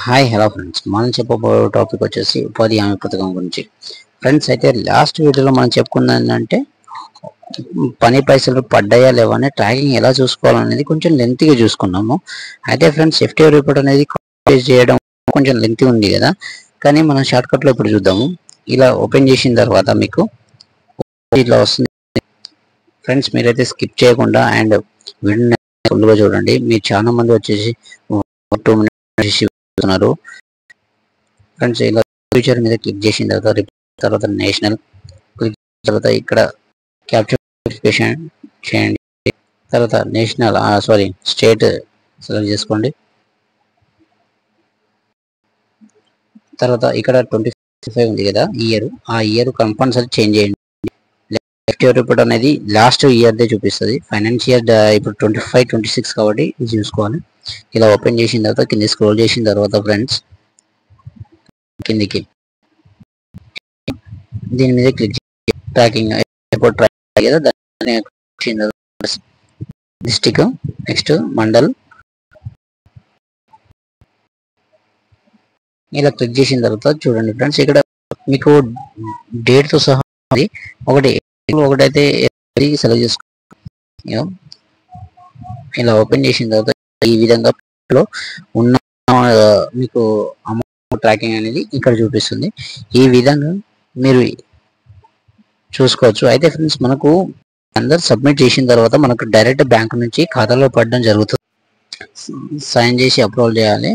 Hi hello friends, మనం చెప్పబోయే topic వచ్చేసి ఉపాధి హామీ పథకం గురించి. ఫ్రెండ్స్, అయితే లాస్ట్ వీడియోలో మనం చెప్పుకుంది ఏంటంటే పని పైసలు పడ్డాయా లేవా అనే ట్రాకింగ్ ఎలా చూసుకోవాలనేది కొంచెం లెంతీగా చూసుకున్నాము. అయితే ఫ్రెండ్స్, ఎఫ్టీఓ రిపోర్ట్ అనేది కాపీ చేయడం కొంచెం లెంతీ ఉంది కదా, కానీ మనం షార్ట్కట్లో ఇప్పుడు చూద్దాము. ఇలా ఓపెన్ చేసిన తర్వాత మీకు ఇట్లా వస్తుంది. ఫ్రెండ్స్, మీరైతే స్కిప్ చేయకుండా అండ్ వీడియోని ఫుల్గా చూడండి. మీరు చాలా మంది వచ్చేసి 2 minutes చూస్తున్నారు. ఫ్రెండ్స్, ఇలా ఫ్యూచర్ మీద క్లిక్ చేసిన తర్వాత నేషనల్ క్లిక్ తర్వాత ఇక్కడ క్యాప్చర్ వెరిఫికేషన్ చేయండి. తర్వాత నేషనల్ స్టేట్ సెలెక్ట్ చేసుకోండి. తర్వాత ఇక్కడ 25 ఉంది కదా ఇయర్, ఆ ఇయర్ కంపల్సరీ చేంజ్ చేయండి. ఎఫ్టీఓ రిపోర్ట్ అనేది లాస్ట్ ఇయర్దే చూపిస్తుంది. ఫైనాన్షియల్ ఇప్పుడు 25-26 కాబట్టి ఇది చూసుకోవాలి. ఇలా ఓపెన్ చేసిన తర్వాత కింద స్క్రోల్ చేసిన తర్వాత ఫ్రెండ్స్ కిందికి దీని మీద క్లిక్ ట్రాకింగ్ కదా, దాన్ని డిస్టిక్, నెక్స్ట్ మండల్, ఇలా క్లిక్ చేసిన తర్వాత చూడండి ఫ్రెండ్స్, ఇక్కడ మీకు డేట్ తో సహా ఒకటైతే సెలెక్ట్ చేసుకో. ఇలా ఓపెన్ చేసిన తర్వాత ఈ విధంగా ఉన్న మీకు అమౌంట్ ట్రాకింగ్ అనేది ఇక్కడ చూపిస్తుంది. ఈ విధంగా మీరు చూసుకోవచ్చు. అయితే ఫ్రెండ్స్, మనకు అందరు సబ్మిట్ చేసిన తర్వాత మనకు డైరెక్ట్ బ్యాంక్ నుంచి ఖాతాలో పడడం జరుగుతుంది. సైన్ చేసి అప్రూవల్ చేయాలి.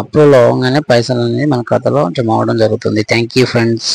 అప్రూవల్ అవ్వగానే పైసలు అనేది మన ఖాతాలో జమ అవడం జరుగుతుంది. Thank you friends.